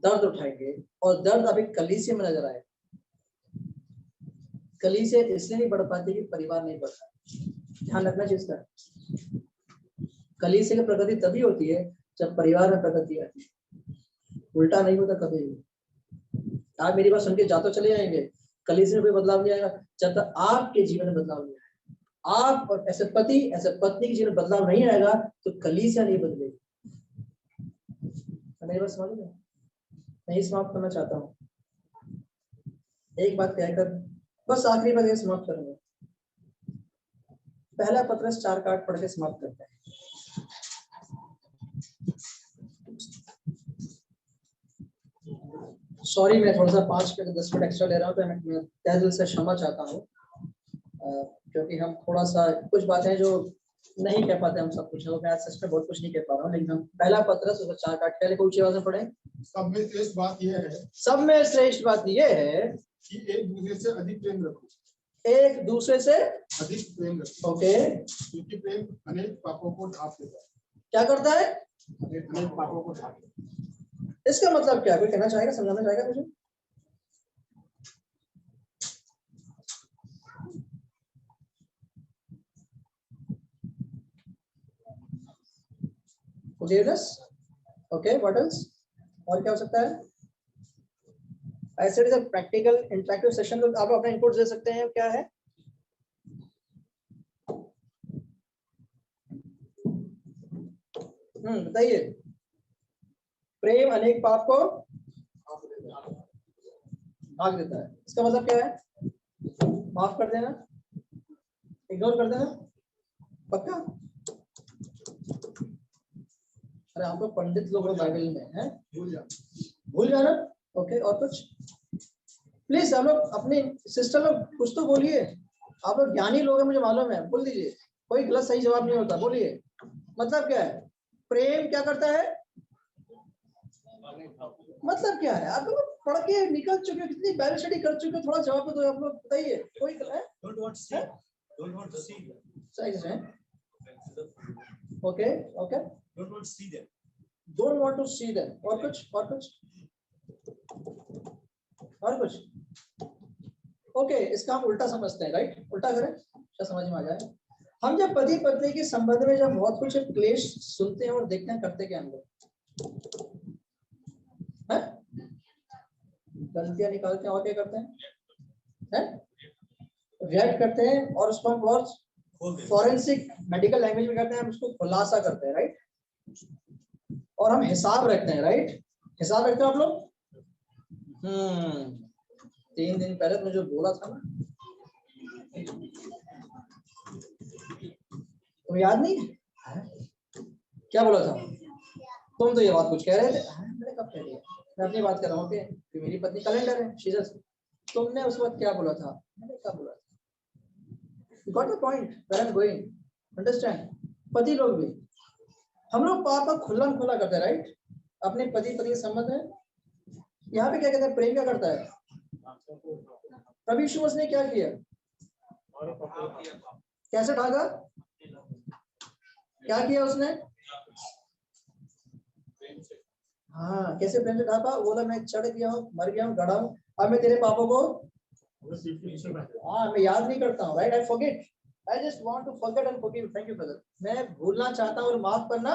दर्द उठाएंगे। और दर्द अभी कलीसिया में नजर आए। कलीसिया इसलिए नहीं बढ़ पाती कि परिवार नहीं बढ़ता। ध्यान रखना चाहिए इसका। कलीसिया की प्रगति तभी होती है जब परिवार में प्रगति आती है, उल्टा नहीं होता कभी भी। आप मेरी बात सुन के जाते चले जाएंगे, कलीसिया में कोई बदलाव नहीं आएगा जब तक आपके जीवन में बदलाव नहीं आएगा। आप और ऐसे पति ऐसे पत्नी के जीवन में बदलाव नहीं आएगा तो कलीसिया नहीं बदलेगी। मेरी बात समझ में? नहीं समाप्त करना चाहता हूँ, एक बात कहकर बस आखिरी बात ये समाप्त करूंगा। पहला पत्रस 4 का 8 पढ़ के समाप्त करते हैं। सॉरी मैं थोड़ा सा 5 या 10 मिनट एक्स्ट्रा ले रहा हूँ, तो मैं तहे दिल से क्षमा चाहता हूँ, क्योंकि हम थोड़ा सा कुछ बातें जो नहीं कह पाते हम सब कुछ, मैं सच में बहुत कुछ नहीं कह पा रहा हूँ, लेकिन हम पहला पत्रस 4 का 8 पहले ऊंची आवाज में पढ़ें। सब में श्रेष्ठ बात यह है, सब में श्रेष्ठ बात यह है कि एक दूसरे से अधिक प्रेम रखो। एक दूसरे से अधिक प्रेम रखो। ओके, क्योंकि प्रेम अनेक पापों को ढांप देता है। क्या करता है? अनेक पापों को ढांप देता है। इसका मतलब क्या, कोई कहना चाहेगा, समझाना चाहेगा मुझे? Forgiveness, okay, what else? और क्या हो सकता है? ऐसे प्रैक्टिकल इंटरेक्टिव सेशन, तो आप अपने इनपुट दे सकते हैं, क्या है? बताइए। प्रेम अनेक पाप को भाग देता है, इसका मतलब क्या है? माफ कर देना, इग्नोर कर देना, पक्का? अरे आप लोग पंडित लोग बाइबल में हैं, भूल जाना। ओके, और कुछ? प्लीज आप लोग अपने सिस्टर लोग कुछ तो बोलिए, आप लोग ज्ञानी लोग हैं मुझे मालूम है, बोल दीजिए, कोई गलत सही जवाब नहीं होता, बोलिए। मतलब क्या है? प्रेम क्या करता है? मतलब क्या है? आप लोग पढ़ के निकल चुके हो, कितनी बाइबल स्टडी कर चुके हो, थोड़ा जवाब दो आप लोग, बताइए। कोई डोंट वांट टू सी सही है, okay okay, don't want to see them, और कुछ? और कुछ? और कुछ? ओके, इसका हम उल्टा समझते हैं, राइट? उल्टा करें, क्या समझ में आ जाए? हम जब पति पत्नी के संबंध में जब बहुत कुछ क्लेश सुनते हैं और देखते हैं, करते क्या हम लोग? गलतियां निकालते हैं और क्या करते हैं? रिएक्ट करते हैं, और उसको हम बहुत फॉरेंसिक मेडिकल लैंग्वेज में करते हैं, हम उसको खुलासा करते हैं, राइट? और हम हिसाब रखते हैं, राइट? हिसाब रखते हैं आप लोग। 3 दिन पहले तुमने जो बोला था ना, तुम्हें याद नहीं है? क्या बोला था? तुम तो ये बात कुछ कह रहे थे। मैंने कब कह दिया? मैं अपनी बात कर रहा हूँ कि मेरी पत्नी कैलेंडर है, शीजस। तुमने उस वक्त क्या बोला था? मैंने क्या बोला था? Got the point where I'm going? Understand? पति लोग भी, हम लोग पापा खुला करते हैं, राइट? अपने पति पत्नी के संबंध है। यहाँ पे क्या कहते हैं? प्रेम क्या करता है? प्रभु यीशु मसीह ने क्या किया? कैसे ढागा? क्या किया उसने? हाँ, कैसे प्रेम से ढाका? बोला मैं चढ़ गया हूँ, मर गया हूँ, गड़ा हूँ, अब मैं तेरे पापों को मैं याद नहीं करता हूँ, right? I forget, I just want to forget and forgive. Thank you brother. मैं भूलना चाहता हूँ और माफ करना।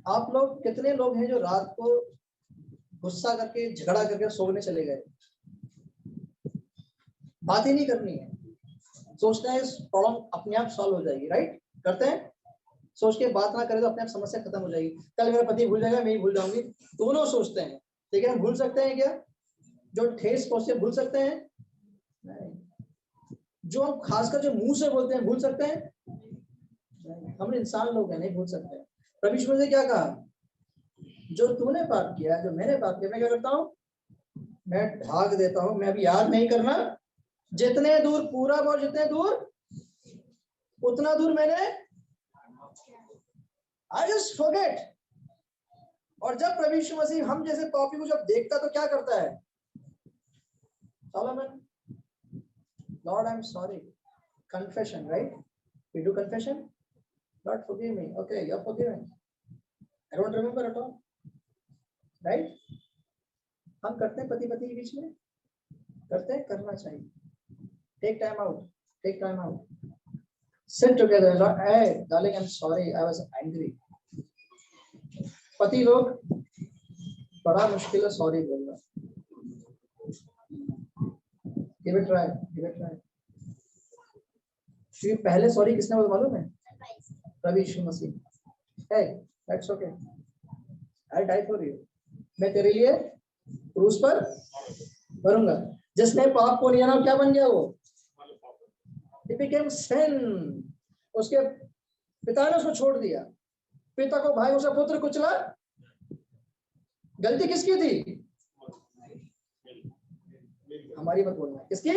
आप लोग कितने लोग हैं जो रात को गुस्सा करके झगड़ा करके सोने चले गए? बात ही नहीं करनी है, सोचते हैं प्रॉब्लम अपने आप सॉल्व हो जाएगी, राइट? करते हैं, सोच के बात ना करें तो अपने आप समस्या खत्म हो जाएगी। कल मेरा पति भूल जाएगा, मैं ही भूल जाऊंगी, दोनों सोचते हैं। लेकिन हम भूल सकते हैं क्या? जो ठेस पहुंचे भूल सकते हैं? नहीं। जो हम खासकर जो मुंह से बोलते हैं भूल सकते हैं? नहीं। हम इंसान लोग हैं, नहीं भूल सकते हैं। प्रभु यीशु ने क्या कहा? जो तूने पाप किया, जो मैंने पाप किया, मैं क्या करता हूँ? मैं ढाक देता हूँ, मैं अभी याद नहीं करना। जितने दूर पूरब और जितने दूर उतना दूर मैंने I just forget। और जब प्रभु यीशु मसीह हम जैसे पापी को जब देखता तो क्या करता है? Solomon, Lord, I'm sorry. Confession, right? We do confession. Lord, forgive me. Okay, you're forgiven. I don't remember at all. Right? हम करते हैं पति पत्नी के बीच में, करते हैं, करना चाहिए। Take time out. Take time out. Sit together. Lord, hey, darling, I'm sorry. I was angry. पति लोग बड़ा मुश्किल है सॉरी बोलना। Give it try. Give it try. क्योंकि पहले सॉरी किसने बोला मालूम है? प्रभु यीशु मसीह। Hey, that's okay. I'll die for you. मैं तेरे लिए क्रूस पर मरूंगा। जिसने पाप को लिया ना, क्या बन गया वो? He became sin। उसके पिता ने उसको छोड़ दिया, पिता को भाई, उसे पुत्र कुचला। गलती किसकी थी? हमारी मत बोलना, किसकी?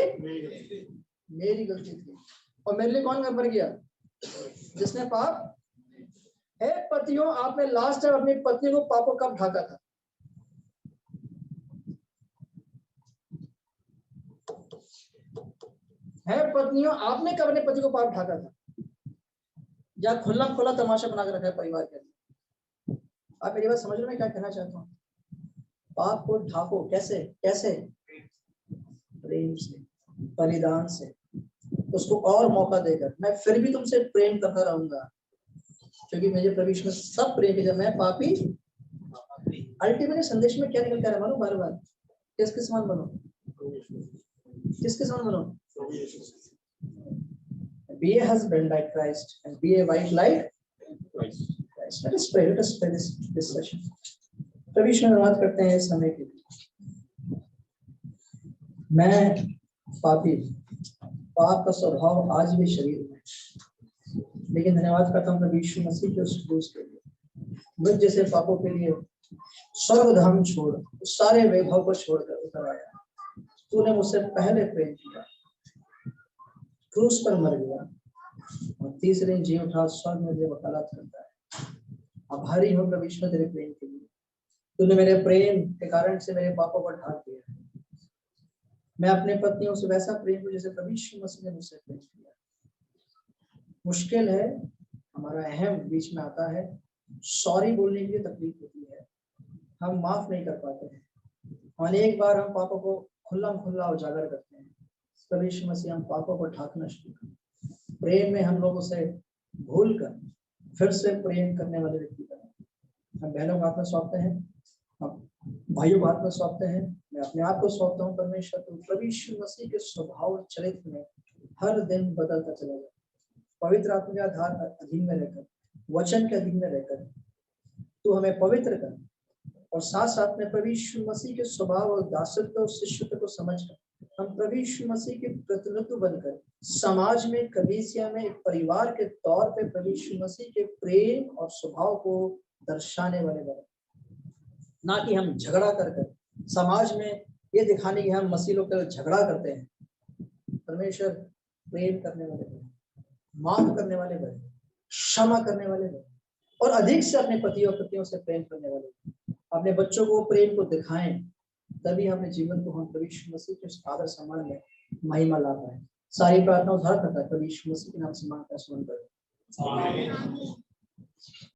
मेरी गलती थी। और मेरे लिए कौन घर पर गया? जिसने पाप है। पतियों, आपने लास्ट टाइम अपनी पत्नी को पापों कब ढाका था? है पत्नियों, आपने कब अपने पति को पाप ढाका था? या खुला खुला तमाशा बना के रखा है परिवार के अंदर? आप मेरी बात समझ रहे हैं क्या कहना चाहता हूँ? पाप को ढाको कैसे? कैसे? प्रेम से, बलिदान से, उसको और मौका देकर। मैं फिर भी तुमसे प्रेम करता रहूंगा, क्योंकि मुझे प्रभु यीशु में सब प्रेम है। जब मैं पापी, अल्टीमेटली संदेश में क्या निकल कर मानो बार बार? किसके समान बनो? किसके समान बनो? Be a husband like Christ and be a wife like Christ. Let us pray. Let us pray this session. प्रभु यीशु में धन्यवाद करते हैं इस समय के लिए। मैं पापी, पाप का स्वभाव आज भी शरीर में, लेकिन धन्यवाद करता हूँ प्रभु यीशु मसीह के उस क्रूस के लिए। मुझ जैसे पापों के लिए स्वर्ग धाम छोड़, सारे वैभव को छोड़कर उतर आया। तूने मुझसे पहले प्रेम किया, क्रूस पर मर गया और तीसरे दिन जी उठा, स्वर्ग में वकालत करता है। आभारी हूँ प्रभु यीशु तेरे प्रेम के लिए। तूने मेरे प्रेम के कारण से मेरे पापों पर ढाक दिया। मैं अपने पत्नियों से वैसा प्रेम हूँ जैसे प्रभु यीशु मसीह ने मुझसे प्रेम किया। मुश्किल है, हमारा अहम बीच में आता है, सॉरी बोलने के लिए तकलीफ होती है, हम माफ नहीं कर पाते हैं। अनेक बार हम पापों को खुल्ला खुल्ला उजागर करते हैं। प्रभु यीशु मसीह हम पापों को ढाकना शुरू करें। प्रेम में हम लोग उसे भूल कर फिर से प्रेम करने वाले व्यक्ति बने। हम बहनों को हाथ में सौंपते हैं, हम भाइयों को हाथ में सौंपते हैं। मैं अपने आप को सौंपता हूँ परमेश्वर, तो प्रभु यीशु मसीह के स्वभाव और चरित्र में हर दिन बदलता चला जाए। पवित्र आत्मा के आधार अधीन में रहकर, वचन के अधीन में रहकर तू हमें पवित्र कर, और साथ साथ में प्रभु यीशु मसीह के स्वभाव और दासत्व और शिष्यत्व को समझकर हम प्रभु यीशु मसीह के प्रतिनिधित्व बनकर समाज में, कलीसिया में, एक परिवार के तौर पे प्रभु यीशु मसीह के प्रेम और स्वभाव को दर्शाने वाले बने। ना कि हम झगड़ा कर समाज में ये दिखाने की हम मसीह लोग झगड़ा करते हैं। परमेश्वर प्रेम करने वाले बने, माफ करने वाले बने, क्षमा करने वाले बने, और अधिक से अपने पति और पत्नियों से प्रेम करने वाले बने। अपने बच्चों को प्रेम को दिखाएं, तभी अपने जीवन को हम प्रभु यीशु मसीह के आदर सम्मान में महिमा ला पाए। सारी प्रार्थना उद्धार करता है प्रभु यीशु मसीह के नाम से मांगता है, सुन करें।